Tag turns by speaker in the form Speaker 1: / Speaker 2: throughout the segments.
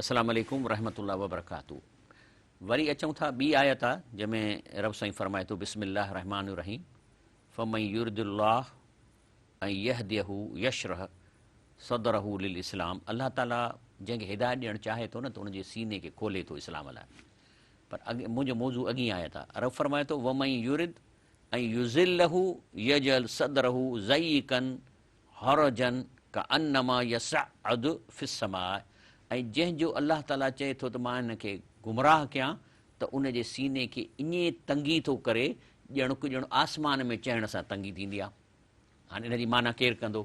Speaker 1: अस्सलाम वालेकुम रहमतुल्लाहि व बरकातहू। वरी अचूं था ॿी आयत आहे जंहिंमें रब साईं फरमाए थो बिस्मिल्लाह रहमान रहीम फमन युरिदुल्लाह ऐं यहदियहू यशरह सदरहू लिल इस्लाम। अल्लाह ताला जंहिंखे हिदायत ॾियणु चाहे थो न त उनजे सीने खे खोले थो इस्लाम लाइ। पर अॻे मुंहिंजो मौज़ू अॻी आयत आहे। रब फरमाए थो वमन युरिद ऐं युज़िलहू यजल सदरहू ज़ईकन हरजन का अन्नमा यसअदु फिस्समा। ऐं जंहिंजो अल्लाह ताला चए थो त मां हिनखे गुमराह कयां त उनजे सीने खे ईअं तंगी थो करे ॼण को ॼण आसमान में चढ़ण सां तंगी थींदी आहे। हाणे हिन जी माना केरु कंदो?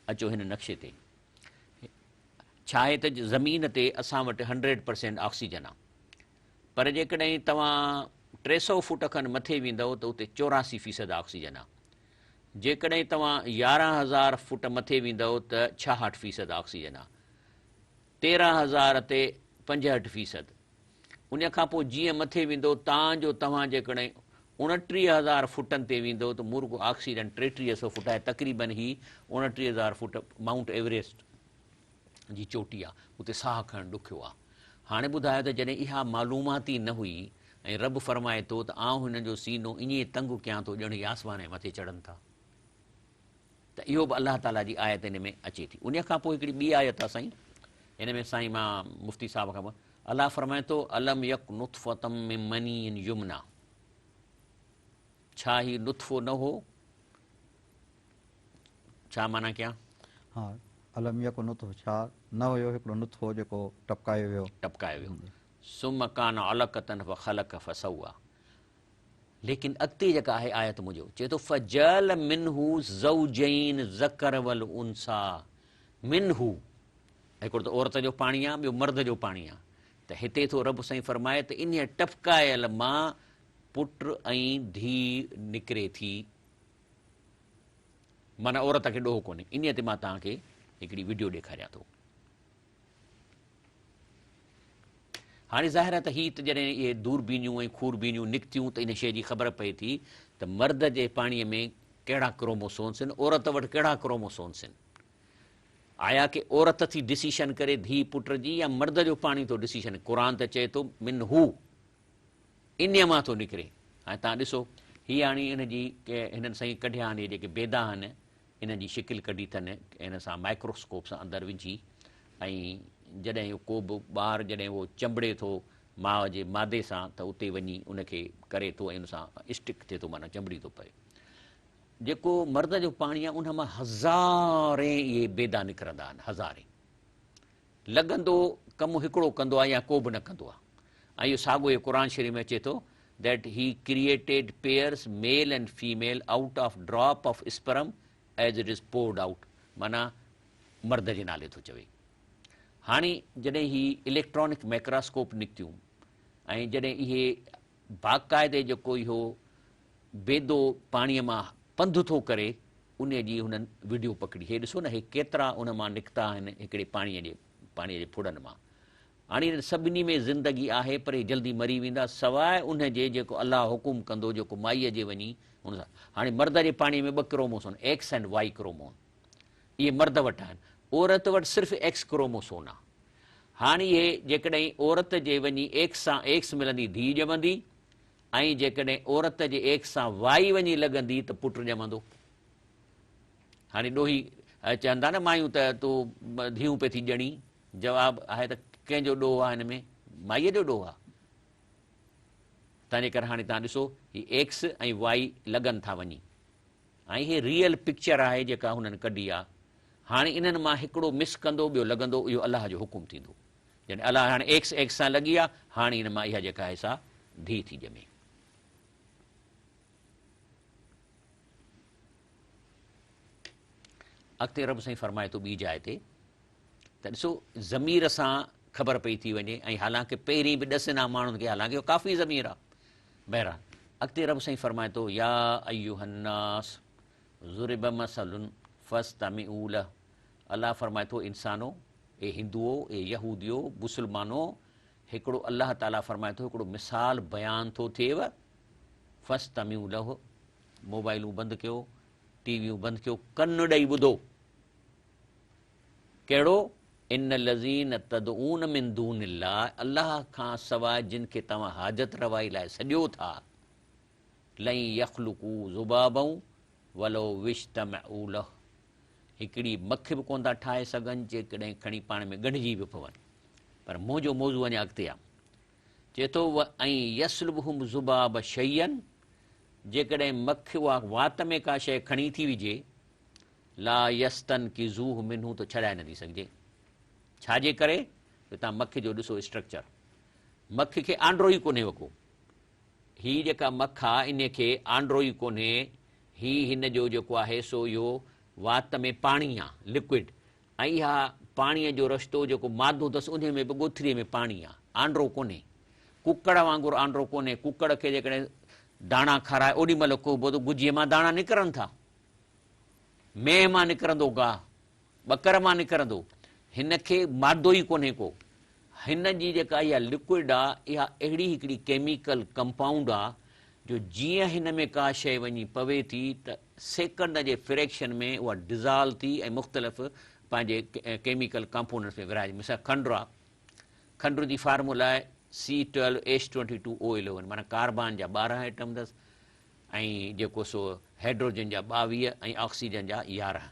Speaker 1: अचो हिन नक्शे ते। छा आहे त ज़मीन ते असां वटि 100% ऑक्सीजन आहे, पर जेकॾहिं तव्हां 300 फुट खनि मथे वेंदव त उते 84% ऑक्सीजन आहे। जेकॾहिं तव्हां 11,000 फुट मथे वेंदव त 66% ऑक्सीजन आहे। 13,000 ते 65%। उन खां पोइ जीअं मथे वेंदो तव्हां जेकॾहिं 29,000 फुटनि ते वेंदो त मुर्ग ऑक्सीजन 3300 फुट आहे। तक़रीबन ई 29,000 फुट माउंट एवरेस्ट जी चोटी आहे, उते साहु खणणु ॾुखियो आहे। हाणे ॿुधायो त जॾहिं इहा मालूमात ई न हुई ऐं रब फरमाए थो त आउं हिन जो सीनो ईअं तंग कयां थो ॼण ई आसमान जे मथे चढ़नि था, त इहो बि अलाह ताला जी आयत हिन में अचे थी। उन खां पोइ हिकिड़ी ॿी आयत आहे साईं, हिन में साईं मां मुफ़्ती साहिब खां अलाह फरमाए थो अलम यक नुतफ़तम मिन मनी युमना। छा ही नुतफ़ो न हो? छा माना कयां?
Speaker 2: हा, अलम यक नुतफ़ो छा न हुयो हिकिड़ो नुतफ़ो जेको टपकायो वियो।
Speaker 1: सुम कान अलक़तन फ़ख़लक़ फ़सव्वा। लेकिन अॻिते जेका आहे आयत मुंहिंजो चए थो फ़जअल मिनहू ज़ौजैन ज़कर वल उनसा। मिनहू हिकिड़ो त औरत जो पाणी आहे, ॿियो मर्द जो पाणी आहे। त हिते थो रब साईं फरमाए त इन टपकायल मां पुट ऐं धीउ निकिरे थी, माना औरत खे ॾोहो कोन्हे। इन ते मां तव्हांखे हिकिड़ी वीडियो ॾेखारियां थो। हाणे ज़ाहिर आहे त हीअ त जॾहिं इहे दूरबीनियूं ऐं खूरबीनियूं निकितियूं त इन शइ जी ख़बर पए थी त मर्द जे पाणीअ में कहिड़ा क्रोमोसोम्स आहिनि, औरत वटि कहिड़ा क्रोमोसोम्स आहिनि। आया की औरत थी डिसीशन करे धीउ पुट जी या मर्द जो पाणी थो डिसीशन? क़ुर त चए थो मिन हू, इन मां थो निकिरे। हाणे तव्हां ॾिसो हीअ हाणे हिन जी हिननि सां कढिया आहिनि जेके बेदा आहिनि, इन जी शिकिल कढी अथनि हिन सां माइक्रोस्कोप सां अंदरि विझी। ऐं जॾहिं को बि ॿारु जॾहिं उहो चंबड़े थो माउ जे मादे सां त उते वञी उनखे करे थो ऐं उन सां स्टिक थिए थो, माना चंबड़ी थो पए। जेको मर्द जो पाणी आहे उन मां हज़ारे इहे बेदा निकिरंदा आहिनि, हज़ारे। लॻंदो कमु हिकिड़ो कंदो आहे या को बि न कंदो आहे। ऐं इहो साॻियो इहो क़ुर शरीफ़ में अचे थो that he created pairs male and female out of drop of sperm as it is poured out, माना मर्द जे नाले थो चवे। हाणे जॾहिं ही इलेक्ट्रॉनिक माइक्रोस्कोप निकितियूं ऐं जॾहिं इहे बाक़ाइदे जेको इहो बेदो पाणीअ मां पंधु थो करे, उन जी हुननि वीडियो पकड़ी। हे ॾिसो न, हे केतिरा उन मां निकिता आहिनि हिकिड़े पाणीअ जे फुड़नि मां। हाणे हिन सभिनी में ज़िंदगी आहे, पर हे जल्दी मरी वेंदा सवाइ उन जे जेको अलाह हुकुम कंदो, जेको माईअ जे वञी हुन सां। हाणे मर्द जे पाणीअ में 2 chromosome x and Y chromone, इहे मर्द वटि आहिनि। औरत वटि सिर्फ़ु एक्स क्रोमोसोन आहे। हाणे इहे जेकॾहिं औरत जे वञी एक्स सां एक्स मिलंदी धीउ ॼमंदी, ऐं जेकॾहिं औरत जे एक्स सां वाई वञी लॻंदी त पुटु ॼमंदो। हाणे ॾोही चवंदा न मायूं त तूं धीअूं पे थी ॼणी, जवाबु आहे त कंहिंजो ॾोहो आहे हिन में? माईअ जो ॾोहो आहे। तंहिंजे करे हाणे तव्हां ॾिसो हीअ एक्स ऐं वाई लॻनि था वञी, ऐं हीअ रियल पिक्चर आहे जेका हुननि कढी आहे। हाणे इन्हनि मां हिकिड़ो मिस कंदो, ॿियो लॻंदो, इहो अलाह जो हुकुम थींदो। जॾहिं अलाह हाणे एक्स एक्स सां लॻी आहे, हाणे हिन मां इहा जेका आहे सा धीउ थी ॼमे। अॻिते रब साईं फरमाए थो ॿी जाइ ते त ॾिसो ज़मीर सां ख़बर पई थी वञे, ऐं हालांकि पहिरीं बि ॾसना माण्हुनि खे, हालांकि इहो काफ़ी ज़मीर आहे। बहरहाल अॻिते रब साईं फरमाए थो या अय्युहन्नास ज़ुरिब मसलुन फस्तमिऊ लह। अलाह फरमाए थो इंसानो, ए हिंदुओ, ए यहूदियो, मुस्लमानो, हिकिड़ो अलाह ताला फरमाए थो हिकिड़ो मिसाल बयानु थो थिएव। फस्तमिऊ लह, मोबाइलूं बंदि कयो, टीवियूं बंदि कयो, कन ॾेई ॿुधो। कहिड़ो? इन लज़ीन तदऊन मिन दूनिल्लाह, अल्लाह खां सवाइ जिन खे तव्हां हाजत रवाई लाइ सॼो था, लई यख़्लुक़ू ज़ुबाबऊं वलो विज्तमऊ लह, हिकिड़ी मख बि कोन था ठाहे सघनि जेकॾहिं खणी पाण में ॻंढिजी बि पवनि। पर मुंहिंजो मौज़ू अञा अॻिते आहे। चए थो ऐं यसलुबहुम ज़ुबाब शयन, जेकॾहिं मख उहा वात में का शइ खणी थी विझे, ला यस्तन की ज़ूह मिनहू, त छॾाए नथी सघिजे। छाजे करे? त तव्हां मख जो ॾिसो स्ट्रक्चर, मख खे आंड्रो ई कोन्हे वको, हीअ जेका मख आहे इन खे आंड्रो ई कोन्हे, हिन जो जेको आहे सो इहो वात में पाणी आहे, लिक्विड, ऐं इहा पाणीअ जो रस्तो जेको मादो अथसि उन में बि ॻोथरीअ में पाणी आहे, आंड्रो कोन्हे। कुकड़ वांगुरु आंड्रो कोन्हे। कुकड़ खे जेकॾहिं दाणा खाराए ओॾी महिल को बि गुजीअ मां दाणा निकिरनि था, मेह मां निकिरंदो गाह, ॿकर मां निकिरंदो, हिन खे मादो ई कोन्हे को। हिन जी जेका इहा लिक्विड आहे, इहा अहिड़ी हिकिड़ी केमिकल कंपाउंड आहे जो जीअं हिन में का शइ वञी पवे थी त सेकंड जे फ्रैक्शन में उहा डिज़ॉल्व थी ऐं मुख़्तलिफ़ पंहिंजे केमिकल कंपाउंड्स में विराए। मिसाल खंडु आहे, खंड जी फार्मूला आहे C12H22O11, माना कार्बन जा 12 एटम अथसि ऐं जेको सो हाइड्रोजन जा 22 ऐं ऑक्सीजन जा 11।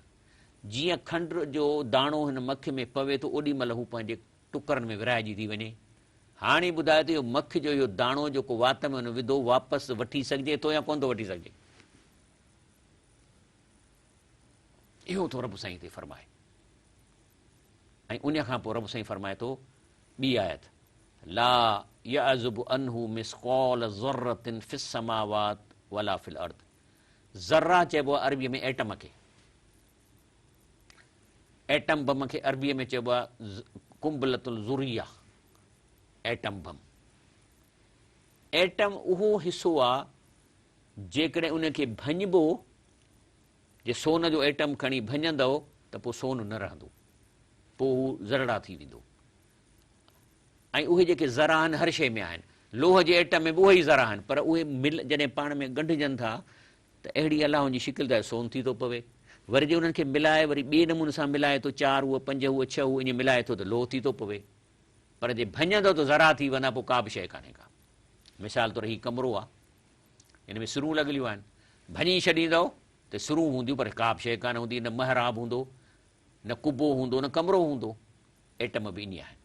Speaker 1: जीअं खंड जो दाणो हिन मख में पवे थो ओॾी महिल हू पंहिंजे टुकरनि में विराइजी थी वञे। हाणे ॿुधाए त इहो मख जो इहो दाणो जेको वात में हुन विधो वापसि वठी सघिजे थो या कोन थो वठी सघिजे? इहो थो रब साईं ते फरमाए। ऐं उन खां पोइ रब साईं फरमाए थो ॿी आयत, ला यअज़ुबु अन्हु मिस्क़ाल ज़र्रतिन फ़िस समावात वला फ़िल अर्द। ज़र्रा चइबो आहे अरबीअ में एटम खे, एटम बम खे अरबीअ में चइबो आहे कुंबलतुल ज़ुरिया, एटम बम। एटम उहो हिसो आहे जेकॾहिं उनखे भञिबो, जे सोन जो एटम खणी भञंदव त पोइ सोन न रहंदो, पोइ हू ज़रड़ा थी वेंदो। ऐं उहे जेके ज़रा आहिनि हर शइ में आहिनि, लोह जे एटम में बि उहे ई ज़रा आहिनि, पर उहे जॾहिं पाण में ॻंढिजनि था त अहिड़ी अलाह जी शिकिल त सोन थी थो पवे। वरी जे उन्हनि खे मिलाए वरी ॿिए नमूने सां मिलाए थो, 4 उहो 5 उहो 6 उहो ईअं मिलाए थो त लोह थी थो पवे। पर जे भञंदो त ज़रा थी वञा, पोइ का बि शइ कान्हे का। मिसाल तौरु हीउ कमिरो आहे, हिन में सिरूं लॻलियूं आहिनि, भञी छॾींदव त सिरूं हूंदियूं पर का बि शइ कान हूंदी, न महराब हूंदो, न कुबो हूंदो, न कमिरो हूंदो। एटम बि इन आहिनि।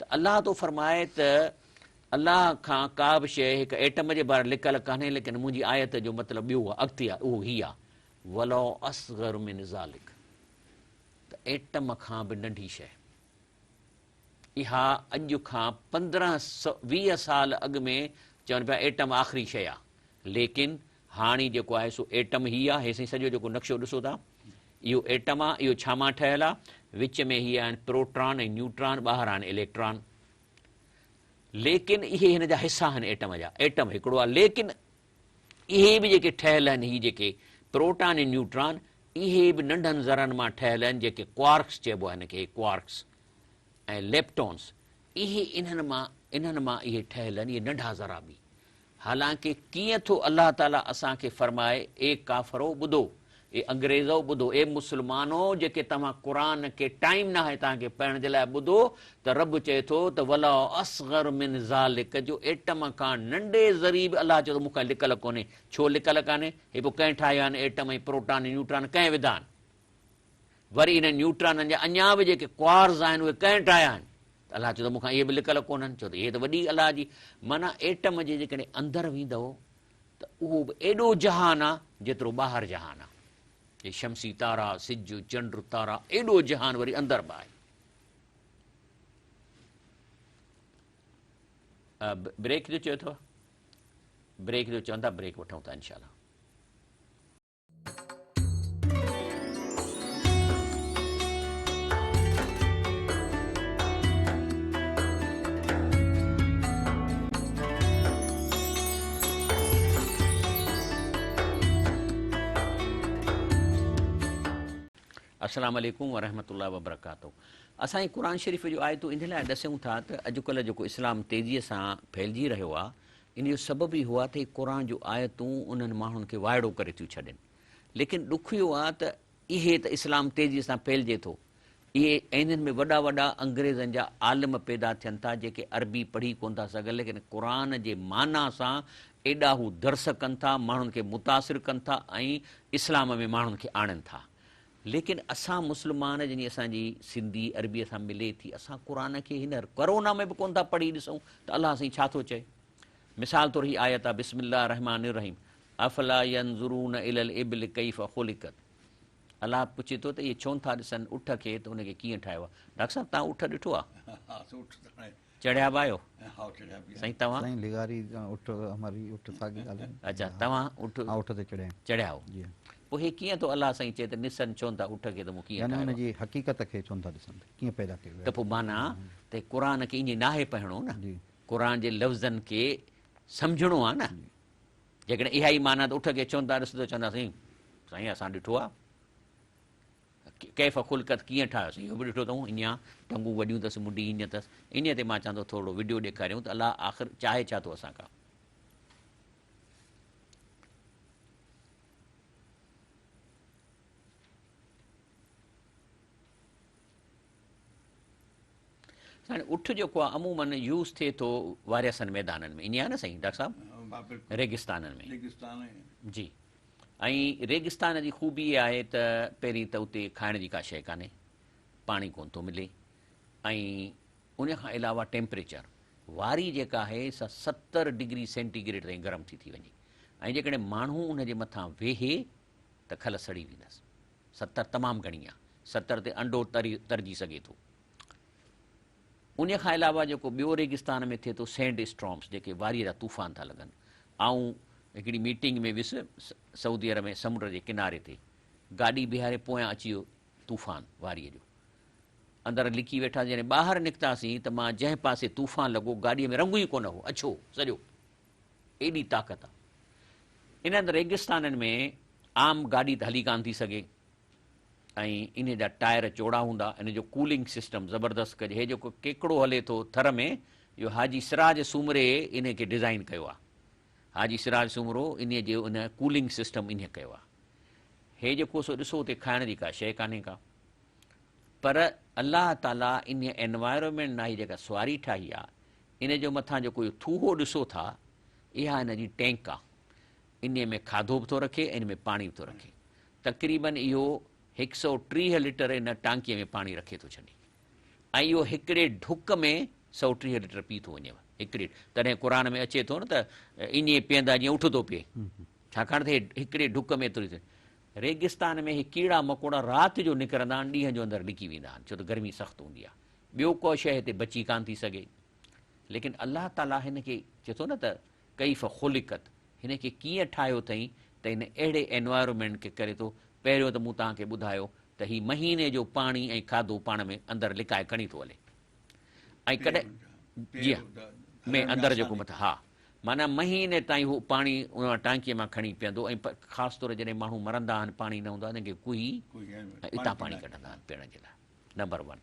Speaker 1: त अलाह थो फरमाए त अलाह खां का बि शइ हिकु एटम जे बारे लिकल कान्हे, लेकिन मुंहिंजी आयत जो मतिलबु ॿियो आहे, अॻिते आहे, उहो हीअ आहे वलो असगर मिन ज़ालिक, त एटम खां बि नंढी शइ। इहा अॼु खां 15-20 साल अॻु में चवनि पिया एटम आख़िरी शइ आहे, लेकिन हाणे जेको आहे सो एटम हीअ आहे। हेसि सॼो जेको नक्शो ॾिसो था, इहो एटम आहे, इहो छा मां ठहियलु आहे? विच में हीअ आहिनि प्रोटॉन ऐं न्यूट्रॉन, ॿाहिरि आहिनि इलेक्ट्रॉन। लेकिन इहे हिन जा हिसा आहिनि एटम जा। एटम हिकिड़ो आहे, लेकिन इहे बि जेके ठहियल आहिनि, हीअ जेके प्रोटॉन ऐं न्यूट्रॉन, इहे बि नंढनि ज़रनि मां ठहियल आहिनि, जेके क्वार्क्स चइबो आहे हिनखे, क्वार्क्स ऐं लेप्टॉन्स। इहे इन्हनि मां इहे ठहियल आहिनि, इहे नंढा ज़रा बि। हालांकि कीअं थो अलाह ताला असांखे फरमाए, ए काफ़रो ॿुधो, ए अंग्रेज़ो ॿुधो, ए मुस्लमानो जेके तव्हां क़ुर खे टाइम न आहे तव्हांखे पढ़ण जे लाइ ॿुधो, त रब चए थो त वला असगर मिन ज़ालिक, जो एटम खां नंढे ज़री बि अलाह चए थो मूंखां लिकल कोन्हे। छो लिकल कान्हे? हे पोइ कंहिं ठाहिया आहिनि एटम ऐं प्रोटॉन ऐं न्यूट्रॉन, कंहिं विधा आहिनि? वरी इन न्यूट्रॉननि जा अञा बि जेके क्वार्स आहिनि उहे कंहिं ठाहिया आहिनि? अलाह चए थो मूंखां इहे बि लिकल कोन्हनि। छो त इहे त वॾी अलाह जी, माना एटम जे जेकॾहिं अंदरि वेंदव त उहो बि एॾो जहान आहे जेतिरो ॿाहिरि जहान आहे। हे शमसी तारा, सिज, चंड तारा, एॾो जहान वरी अंदरि बि आहे। ब्रेक जो चयो अथव? ब्रेक जो चवंदा, ब्रेक वठूं था इंशाल्लाह। अस्सलाम वालेकुम वरहमतुल्लाहि वबरकातुहू। असांजी क़ुर शरीफ़ जो आयतूं इन लाइ ॾसूं था त अॼुकल्ह जेको इस्लाम तेज़ीअ सां फैलिजी रहियो आहे, इन जो सबबु ई हुआ त क़ुर जूं आयतूं उन्हनि माण्हुनि खे वाइड़ो करे थियूं छॾनि। लेकिन ॾुख इहो आहे त इहे त इस्लाम तेज़ीअ सां फैलिजे थो, इहे इन्हनि में वॾा वॾा अंग्रेज़नि जा आलिम पैदा थियनि था जेके अरबी पढ़ी कोन था सघनि, लेकिन क़ुर जे माना सां एॾा हू दर्स कनि था, माण्हुनि खे मुतासिर कनि था ऐं इस्लाम में माण्हुनि खे आणनि था। लेकिन असां मुस्लमान जिनी असांजी सिंधी अरबीअ सां मिले थी, असां क़ुर खे हिन करोना में बि कोन था पढ़ी ॾिसूं त अलाह साईं छा थो चए। मिसाल तौरु ही आयत आहे बिस्मिल्लाह रहमान रहीम अफला यंज़ुरून इलल इबिल कैफ़ ख़ुलिक़त। अलाह पुछे थो त इहे छो था ॾिसनि उठ खे त उनखे कीअं ठाहियो आहे। डॉक्टर साहिबु तव्हां उठ ॾिठो आहे? चढ़िया बि आहियो साईं तव्हां?
Speaker 2: साईं लिगारी उठ हमारी उठ साॻी ॻाल्हि आहे।
Speaker 1: अच्छा तव्हां उठ
Speaker 2: हा उठ ते चढ़िया
Speaker 1: चढ़िया हो,
Speaker 2: जी।
Speaker 1: पोइ हे कीअं थो अलाह साईं चए त ॾिसनि छो था उठ खे त मूं कीअं
Speaker 2: यानी
Speaker 1: ठाहियो आहे?
Speaker 2: हुनजी हक़ीक़त खे छो था ॾिसनि कीअं पैदा कयो
Speaker 1: त पोइ माना त क़ुर खे ईअं नाहे पढ़णो न,
Speaker 2: जी
Speaker 1: क़ुर जे लफ़्ज़नि खे सम्झणो आहे न। जेकॾहिं इहा ई माना त उठ खे छो था ॾिस त चवंदासीं साईं असां ॾिठो आहे कैफ़ ख़ुलिक़त कीअं ठाहियोसीं, इहो बि ॾिठो अथऊं, ईअं टंगूं वॾियूं अथसि, मुंडी ईअं अथसि। इन ते मां चवां थो थोरो वीडियो ॾेखारियूं त अलाह आख़िर चाहे छा थो असां खां। हाणे उठ जेको आहे अमूमन यूज़ थिए थो वारियासनि मैदाननि में, ईअं आहे न साईं डॉक्टर साहिबु? रेगिस्ताननि में जी। ऐं रेगिस्तान जी ख़ूबी इहा आहे त पहिरीं त उते खाइण जी का शइ कान्हे, पाणी कोन थो मिले, ऐं उन खां अलावा टेम्परेचर वारी जेका आहे सा 70 डिग्री सेंटीग्रेड ताईं गरम थी वञे, ऐं जेकॾहिं माण्हू उन जे मथां वेहे त खल सड़ी वेंदसि। 70 तमामु घणी आहे, 70 ते अंडो तरिजी सघे थो। उन खां अलावा जेको ॿियो रेगिस्तान में थिए थो सैंड स्ट्रॉम्स, जेके वारीअ जा तूफ़ान था लॻनि। ऐं हिकिड़ी मीटिंग में वियुसि सऊदी अरब में समुंड जे किनारे ते, गाॾी बीहारे पोयां अची वियो तूफ़ान वारीअ जो, अंदरि लिकी वेठा, जॾहिं ॿाहिरि निकितासीं त मां जंहिं पासे तूफ़ान लॻो गाॾीअ में रंग ई कोन हो, अछो सॼो, एॾी ताक़त आहे। इन रेगिस्ताननि में आम गाॾी त हली कान थी सघे, ऐं इन जा टायर चौड़ा हूंदा, इन जो कूलिंग सिस्टम ज़बरदस्त कजे। हे जेको केकड़ो हले थो थर में, इहो हाजी सिराज सूमरे इन खे डिज़ाइन कयो आहे। हाजी सिराज सूमरो इन जो उन कूलिंग सिस्टम इन कयो आहे। हे जेको सो ॾिसो उते खाइण जी का शइ कान्हे का, पर अलाह ताला इन एनवायरमेंट ना जेका सुवारी ठाही आहे, इन जो मथां जेको इहो थूहो ॾिसो था, इहा इन जी टैंक आहे। इन में खाधो बि थो रखे, इन में पाणी बि थो रखे। तक़रीबन इहो 130 लीटर इन टांकीअ में पाणी रखे थो छॾे, ऐं इहो हिकिड़े ढुक में 130 लीटर पी थो वञेव हिकिड़े। तॾहिं क़ुर में अचे थो न त ईअं पीअंदा जीअं उठ थो पीए, छाकाणि त हे हिकिड़े ढुक में थो थिए। रेगिस्तान में हे कीड़ा मकोड़ा राति जो निकिरंदा आहिनि, ॾींहं जो अंदरि लिकी वेंदा आहिनि, छो त गर्मी सख़्तु हूंदी आहे। ॿियो को शइ हिते बची कान थी सघे, लेकिन अलाह ताला हिन खे चए थो न त कैफ़ ख़ुलिक़त, हिन खे कीअं ठाहियो अथई त हिन अहिड़े एनवायरमेंट खे करे थो। पहिरियों त मूं तव्हांखे ॿुधायो त हीउ महीने जो पाणी ऐं खाधो पाण में अंदरि लिकाए खणी थो हले, ऐं कॾहिं जीअं में अंदरि जेको मथां, हा माना महीने ताईं हू पाणी उन टांकीअ मां खणी पीअंदो। ऐं ख़ासि तौरु जॾहिं माण्हू मरंदा आहिनि, पाणी न हूंदो आहे, हिनखे कुई ऐं इतां पाणी कढंदा आहिनि पीअण जे लाइ। नंबर 1।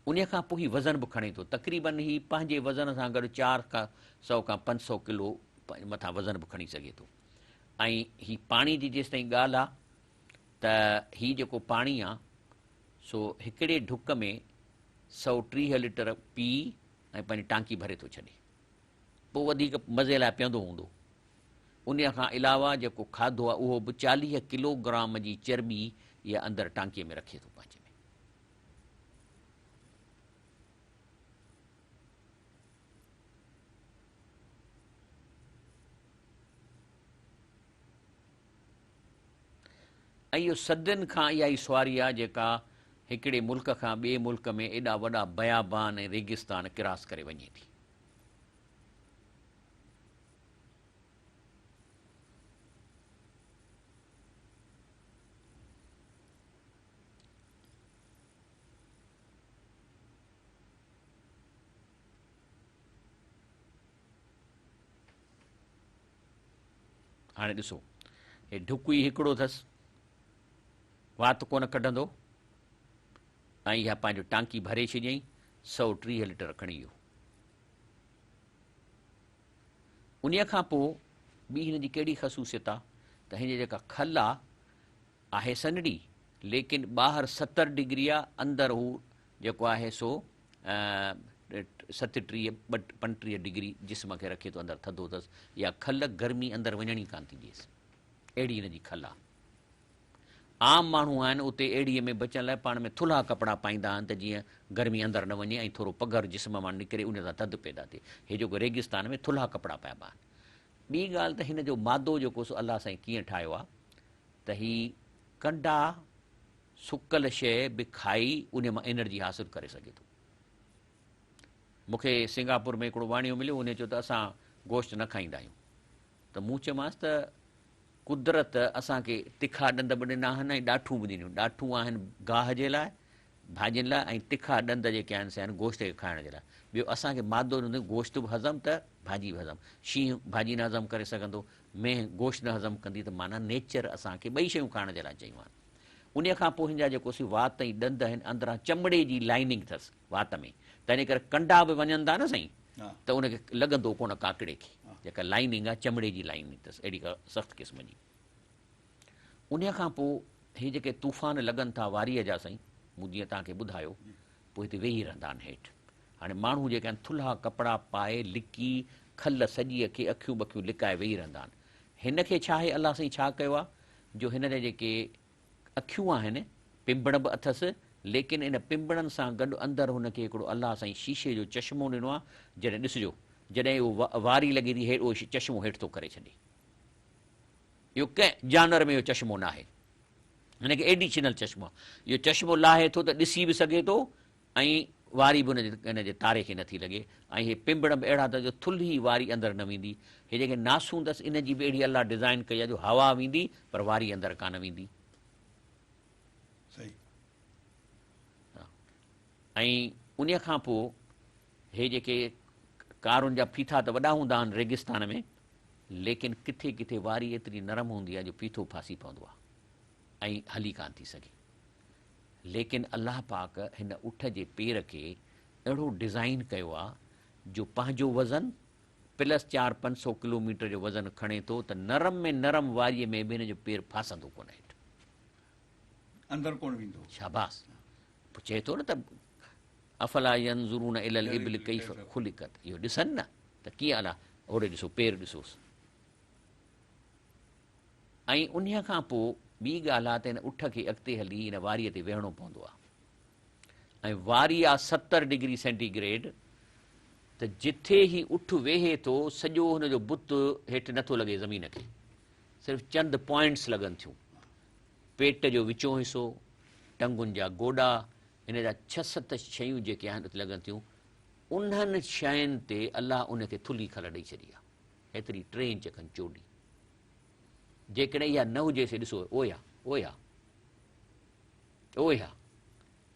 Speaker 1: उन खां पोइ ही वज़न बि खणे थो, तक़रीबन ही पंहिंजे वज़न सां गॾु 400 खां 500 किलो मथां वज़न बि खणी सघे थो। ऐं ही पाणी जी जेसि ताईं ॻाल्हि आहे त हीउ जेको पाणी आहे सो हिकिड़े ढुक में 130 लीटर पी ऐं पंहिंजी टांकी भरे थो छॾे, पोइ वधीक मज़े लाइ पीअंदो हूंदो। उन खां अलावा जेको खाधो आहे उहो बि 40 किलोग्राम जी चर्बी इहा अंदरि टांकीअ में रखे थो पंहिंजे में। ऐं इहो सदियुनि खां इहा ई सुवारी आहे जेका हिकिड़े मुल्क खां ॿिए मुल्क में एॾा वॾा बयाबान ऐं रेगिस्तान क्रॉस करे वञे थी। हाणे ॾिसो, हे ढुक ई हिकिड़ो अथसि, वात कोन कढंदो, ऐं इहा पंहिंजो टांकी भरे छॾियईं 130 लीटर खणी वियो। उन खां पोइ ॿी हिन जी कहिड़ी ख़सूसियत आहे त हिन जेका खल आहे आहे सनड़ी, लेकिन ॿाहिरि 70 डिग्री आहे, अंदरि हू जेको आहे सो 37 35 डिग्री जिस्म खे रखे थो, अंदरि थधो अथसि, या खल गर्मी अंदरि वञणी कान थी ॾिएसि, अहिड़ी हिन जी खल आहे। आम माण्हू आहिनि उते एड़ीअ में बचण लाइ पाण में थुल्हा कपिड़ा पाईंदा आहिनि त जीअं गर्मी अंदरि न वञे ऐं थोरो पघर जिस्म मां निकिरे, उन सां थधि पैदा थिए। हे जेको रेगिस्तान में थुल्हा कपिड़ा पाइबा आहिनि। ॿी ॻाल्हि त हिन जो मादो जेको सो अलाह साईं कीअं ठाहियो आहे त ही कंडा सुकल शइ बि खाई उन मां एनर्जी हासिलु करे सघे थो। मूंखे सिंगापुर में हिकिड़ो वाणियो मिलियो, उन चयो त असां गोश्त न खाईंदा आहियूं, त मूं चयोमांसि त कुदरत असांखे तिखा ॾंद बि ॾिना आहिनि ऐं ॾाठूं बि ॾिनियूं। ॾाठूं आहिनि गाह जे लाइ, भाॼियुनि लाइ, ऐं तिखा ॾंद जेके आहिनि से आहिनि गोश्त खे खाइण जे लाइ। ॿियो असांखे मादो ॾींदो, गोश्त बि हज़म त भाॼी बि हज़म। शींहुं भाॼी न हज़म करे सघंदो, मेंहिं गोश्त न हज़म कंदी, त माना नेचर असांखे ॿई शयूं खाइण जे लाइ चयूं आहिनि। उन खां पोइ हिन जा जेको सी वात ऐं ॾंद आहिनि, अंदरां चमड़े जी लाइनिंग अथसि वात में, त इन करे कंडा बि वञनि था न साईं, त उनखे लॻंदो कोन काकड़े खे, जेका लाइनिंग आहे चमड़े जी लाइनिंग अथसि, अहिड़ी का सख़्तु क़िस्म जी। उन खां पोइ हे जेके तूफ़ान लॻनि था वारीअ जा साईं, मूं जीअं तव्हांखे ॿुधायो, पोइ हिते वेही रहंदा आहिनि हेठि। हाणे माण्हू जेके आहिनि थुल्हा कपिड़ा पाए लिकी खल सॼीअ खे अखियूं बखियूं लिकाए वेही रहंदा आहिनि। हिन खे छा आहे, अलाह साईं छा कयो आहे, जो हिन जा जेके अखियूं आहिनि पिंबड़ बि अथसि, लेकिन इन पिंबड़नि सां गॾु अंदरि हुनखे हिकिड़ो अलाह साईं शीशे जो चश्मो ॾिनो आहे। जॾहिं ॾिसिजो, जॾहिं उहो वारी लॻे थी हेठि, उहो चश्मो हेठि थो करे छॾे। इहो कंहिं जानवर में इहो चश्मो न आहे, हिनखे एडिशनल चश्मो आहे। इहो चश्मो लाहे थो त ॾिसी बि सघे थो, ऐं वारी बि हिनजे तारे खे नथी लॻे। ऐं हे पिंबड़ बि अहिड़ा त जो थुल्ही वारी अंदरि न वेंदी। हे जेके नासूं अथसि, इन जी बि अहिड़ी अलाह डिज़ाइन कई आहे जो हवा वेंदी पर वारी अंदरि कान वेंदी। ऐं उन खां पोइ हे जेके कारुनि जा फीथा त वॾा हूंदा आहिनि रेगिस्तान में, लेकिन किथे किथे वारी एतिरी नरम हूंदी आहे जो फीथो फासी पवंदो आहे ऐं हली कान थी सघे। लेकिन अलाह पाक हिन उठ जे पेर खे अहिड़ो डिज़ाइन कयो आहे जो पंहिंजो वज़न प्लस 400-500 किलोमीटर जो वज़न खणे थो, त नरम में नरम वारीअ में बि हिन जो पेर फासंदो कोन हेठि,
Speaker 3: अंदरि कोन वेंदो।
Speaker 1: शाबास। पोइ चए थो न त अफला यंज़ुरून इलल इबिल कैफ खुलिकत, इहो ॾिसनि न त कीअं अलाह, ओॾे ॾिसो पेर ॾिसोसि। ऐं उन खां पोइ ॿी ॻाल्हि आहे त हिन उठ खे अॻिते हली हिन वारीअ ते वेहणो पवंदो आहे, ऐं वारी आहे 70 डिग्री सेंटीग्रेड, त जिथे ई उठ वेहे थो सॼो हुनजो बुत हेठि नथो लॻे ज़मीन खे, सिर्फ़ु चंद पॉइंट्स लॻनि थियूं। पेट जो विचों हिसो, टंगुनि जा गोॾा, हिन जा 6-7 शयूं जेके आहिनि उते लॻनि थियूं। उन्हनि शयुनि ते अलाह उनखे थुल्ही खल ॾेई छॾी आहे, हेतिरी 3 इंच खनि चोॾी। जेकॾहिं इहा न हुजेसि, ॾिसो ओया ओया ओया,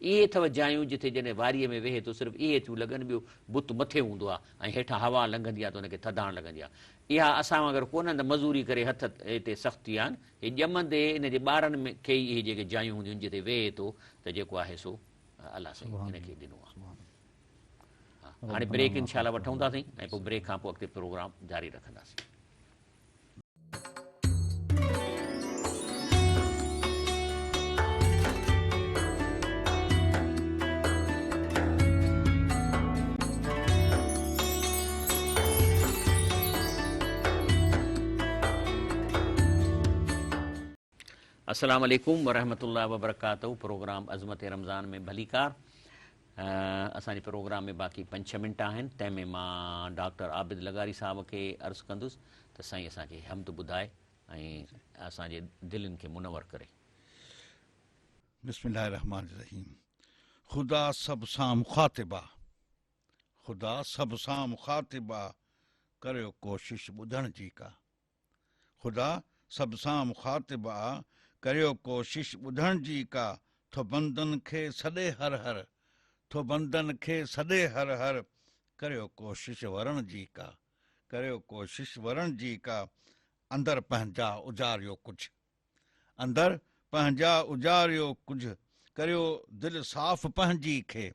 Speaker 1: इहे अथव जायूं जिथे जॾहिं वारीअ में वेहे थो सिर्फ़ु इहे थियूं लॻनि, ॿियो बुत मथे हूंदो आहे ऐं हेठां हवा लंघंदी आहे त हुनखे थधाइण लॻंदी आहे। इहा असां वांगुरु कोन त मज़ूरी करे हथ हिते सख़्ती आहिनि, हे ॼमंदे हिन जे ॿारनि में खे इहे जेके जायूं हूंदियूं आहिनि जिते वेहे थो, त जेको आहे सो अलाह साईं हिनखे ॾिनो आहे। हाणे ब्रेक इनशाला वठूं था साईं, ऐं पोइ ब्रेक खां पोइ अॻिते प्रोग्राम जारी रखंदासीं। अस्सलाम वालेकुम वरहमतुल्लाहि वबरकातहू। प्रोग्राम अज़मत रमज़ान में भलीकार। असांजे प्रोग्राम में बाक़ी 5-6 मिंट आहिनि, तंहिंमें मां डॉक्टर आबिद लगारी साहब खे अर्ज़ु कंदुसि त साईं असांखे हमद ॿुधाए ऐं असांजे दिलनि खे मुनवर करे।
Speaker 3: बिस्मिल्लाहिर रहमानिर रहीम। ख़ुदा सभ सां मुखातिबा, ख़ुदा सभ सां मुखातिबा, करियो कोशिश ॿुधण जी का। ख़ुदा सभ सां मुखातिबा, करियो कोशिश ॿुधण जी का। थो बंदनि खे सॾे हर हर, थो बंदनि खे सॾे हर हर, करियो कोशिश वरण जी का, करियो कोशिश वरण जी का। अंदरि पंहिंजा उजारियो कुझु, अंदरि पंहिंजा उजारियो कुझु, करियो दिलि साफ़ पंहिंजी खे,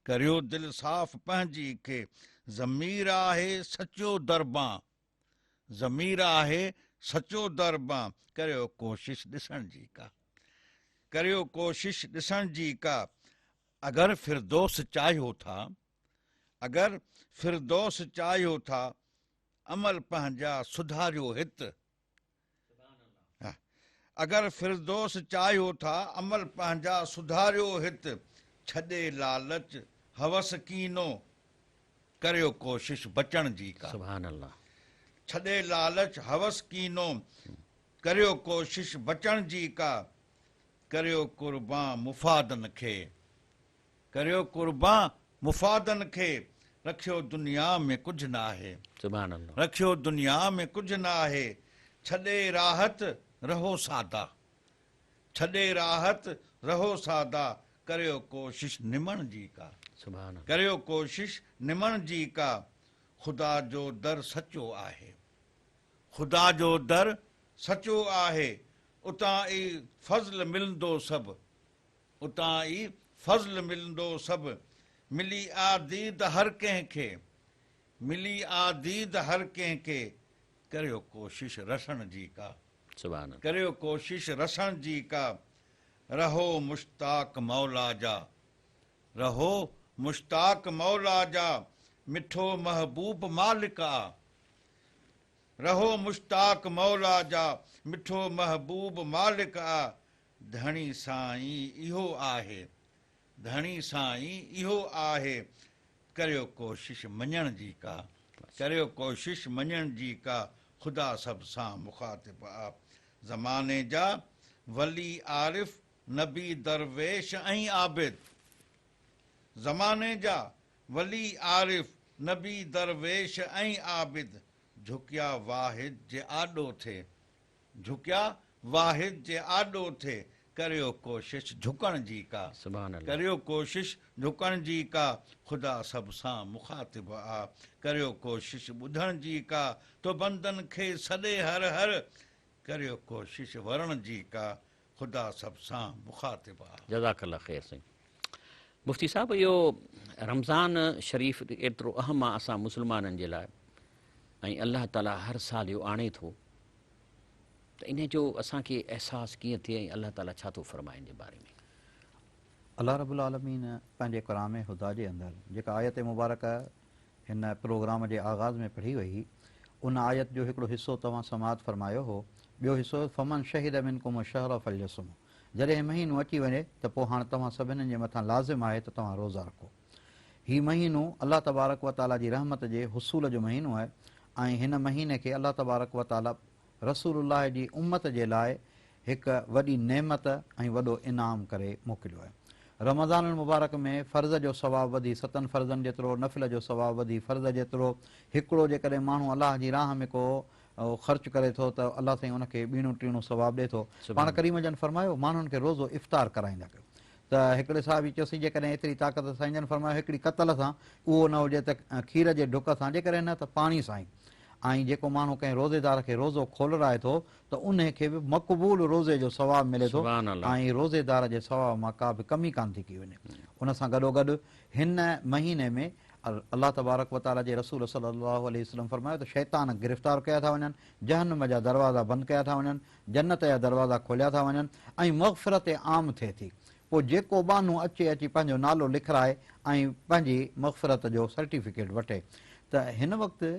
Speaker 3: करियो दिलि साफ़ पंहिंजी खे। ज़मीर आहे सचो दरबां, ज़मीर आहे सचो दरबां, करियो कोशिश ॾिसण जी का। करियो कोशिश ॾिसण जी का अगरि फिरदौस चाहियो था अगरि फिरदौस चाहियो था अमल पंहिंजा सुधारियो हित अगरि फिरदौस चाहियो था अमल पंहिंजा सुधारियो हित छॾे लालच हवस कीनो करियो कोशिश बचण जी का
Speaker 1: सुभान अल्लाह
Speaker 3: छॾे लालच हवस कीनो करियो कोशिश बचण जी का करियो कुर्बां मुफ़ादन खे करियो कुर्बां मुफ़ादन खे रखियो दुनिया में कुझु न आहे
Speaker 1: सुभान अल्लाह
Speaker 3: रखियो दुनिया में कुझु न आहे छॾे राहत रहो सादा छॾे राहत रहो सादा करियो कोशिश निमण जी का
Speaker 1: सुभान अल्लाह
Speaker 3: करियो कोशिश निमण जी का ख़ुदा जो दर सचो आहे ख़ुदा जो दर सचो आहे उतां ई फज़्ल मिलंदो सभु उतां ई फज़्ल मिलंदो सभु मिली आदीद हर कंहिंखे मिली आदीद हर कंहिंखे करियो कोशिश रसण जी का
Speaker 1: सुभान अल्लाह
Speaker 3: करियो कोशिश रसण जी का रहो मुश्ताक मौला जा रहो मुश्ताक मौला जा मिठो महबूब मालिक आ रहो मुश्ताक मौला जा मिठो महबूब मालिक आ धणी साईं इहो आहे धणी साईं इहो आहे करियो कोशिश मञण जी का करियो कोशिश मञण जी का ख़ुदा सभ सां मुखातिब आ ज़माने जा वली आरिफ नबी दरवेश ऐं आबिद ज़माने जा वली आरिफ नबी दरवेश ऐं आबिद झुकिया वाहिद जे आॾो थे झुकिया वाहिद जे आॾो थे करियो कोशिश झुकण जी का
Speaker 1: सुभान अल्लाह
Speaker 3: करियो कोशिश झुकण जी का ख़ुदा सभ सां मुखातिब आ करियो कोशिश ॿुधण जी का तो बंदन खे सॾे हर हर करियो कोशिश वरण जी का ख़ुदा सभ सां मुखातिब आ
Speaker 1: जज़ाकल्ला ख़ैर साईं मुफ़्ती साहिबु इहो रमज़ान शरीफ़ एतिरो अहम आहे असां मुस्लमाननि जे लाइ ऐं अलाह ताला हर साल इहो आणे थो त इन जो असांखे अहसासु कीअं थिए ऐं अलाह ताला छा थो फ़रमाए इन जे बारे में
Speaker 2: अलाह रब्बुल आलमीन पंहिंजे कलाम हुदा जे अंदरि जेका आयत मुबारक हिन प्रोग्राम जे आगाज़ में पढ़ी वई उन आयत जो हिकिड़ो हिसो तव्हां समात फरमायो हो ॿियो हिसो फमन शहीद मिनकुम शहर फलयसुम जॾहिं महीनो अची वञे त पोइ हाणे तव्हां सभिनी जे मथां लाज़िम आहे त तव्हां रोज़ा रखो हीउ महीनो अलाह तबारक व ताला जी रहमत जे हुसूल जो महीनो आहे ऐं हिन महीने खे अलाह तबारक व ताला रसूलुल्लाह जी उम्मत जे लाइ हिकु वॾी नेमत ऐं वॾो इनाम करे मोकिलियो आहे रमज़ान मुबारक में फ़र्ज़ जो सवाबु वधी 7 फ़र्ज़नि जेतिरो नफ़िल जो सवाबु वधी फ़र्ज़ जेतिरो हिकिड़ो जेकॾहिं माण्हू अलाह जी राह में को ख़र्च करे थो त अलाह साईं उनखे ॿीणो टीणो सवाबु ॾिए थो पाण करीम जन फरमायो माण्हुनि खे रोज़ो इफ़्तार कराईंदा कयो त हिकिड़े साहिब ई चयोसीं जेकॾहिं एतिरी ताक़त साईं जन फरमायो हिकिड़ी कतल सां उहो न हुजे त खीर जे ढुक सां जेकॾहिं न त पाणी सां ई ऐं जेको माण्हू कंहिं रोज़ेदार खे रोज़ो खोलराए थो त उन खे बि मक़बूल रोज़े जो सवाबु मिले थो
Speaker 1: सुभान अल्लाह
Speaker 2: ऐं रोज़ेदार जे सवाब मां का बि कमी कान थी की वञे उन सां गॾोगॾु हिन महीने में अलाह तबारक व ताला जे रसूल सल्लल्लाहु अलैहि वसल्लम फरमायो त शैतान गिरफ़्तार कया था वञनि जहन्नम जा दरवाज़ा बंदि कया था वञनि जन्नत जा दरवाज़ा खोलिया था वञनि ऐं मग़फ़िरत आम थिए थी पोइ जेको बानू अची पंहिंजो नालो लिखाए ऐं पंहिंजी मग़फ़िरत जो सर्टिफिकेट वठे त हिन वक़्तु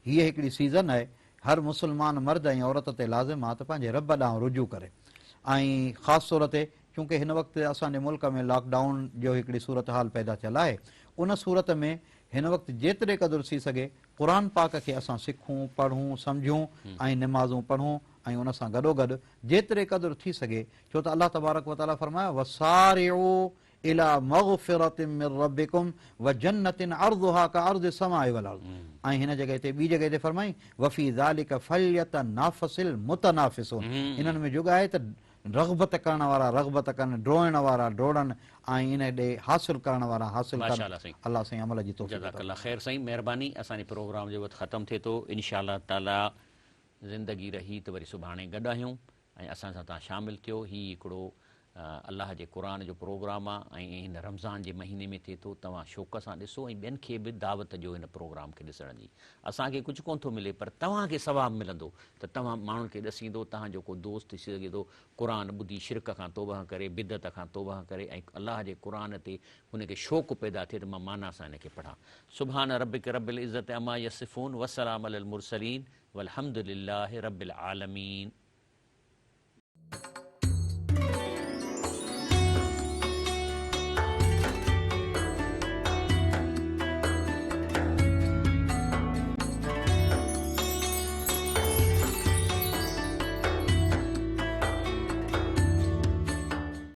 Speaker 2: हीअ हिकिड़ी सीज़न आहे हर मुस्लमान मर्द ऐं औरत ते लाज़िम आहे त पंहिंजे रब ॾांहुं रुजू करे ऐं ख़ासि तौर ते चूंकि हिन वक़्तु असांजे मुल्क में लॉकडाउन जो हिकिड़ी सूरत हाल पैदा थियल आहे उन सूरत में हिन वक़्तु जेतिरे क़दुरु थी सघे क़ुर पाक खे असां सिखूं पढ़ूं सम्झूं ऐं निमाज़ूं पढ़ूं ऐं उन सां गॾोगॾु जेतिरे क़दुरु थी सघे छो त अलाह तबारक व ताला फरमायो वसारिउ इला मग़फ़िरतिन मिन रब्बिकुम व जन्नतिन अर्ज़ुहा कअर्ज़ि समाइ वल अर्ज़ ऐं हिन जॻह ते ॿी जॻह ते फरमाई वफ़ी ज़ालिका फ़ल्यतनाफ़सिल मुतनाफ़िसून इन्हनि में जुॻ आहे त रग़बत करण वारा रग़बत कनि डोड़ण वारा डोड़नि ऐं इन ॾे हासिल करण वारा हासिल
Speaker 1: माशाअल्लाह
Speaker 2: कनि
Speaker 1: साईं
Speaker 2: अलाह साईं अमल जी तौफ़ीक़ अता
Speaker 1: जज़ाकल्ला ख़ैर साईं महिरबानी असांजे प्रोग्राम जो वक़्तु ख़तमु थिए थो इंशाअल्लाह ताला ज़िंदगी रही त वरी सुभाणे गॾु आहियूं ऐं असां सां तव्हां शामिलु थियो हीउ हिकिड़ो अलाह जे क़ुर जो प्रोग्राम आहे ऐं हिन रमज़ान जे महीने में थिए थो। तव्हां शौक़ सां ॾिसो ऐं ॿियनि खे बि दावत ॾियो हिन प्रोग्राम खे ॾिसण जी। असांखे कुझु कोन थो मिले, पर तव्हांखे सवाबु मिलंदो त तव्हां माण्हुनि खे ॾसींदो, तव्हांजो को दोस्त थी सघे थो क़ुर ॿुधी शिरक खां तौबा करे, बिदत खां तौबा करे ऐं अलाह जे क़ुर ते हुनखे शौक़ु पैदा थिए त मां माना सां हिनखे पढ़ां। सुभान रबिक रब्बिल इज़्ज़ति अमा यसिफ़ून वसलाम अलल मुरसलीन वल्हम्दुलिल्लाहि रब्बिल आलमीन।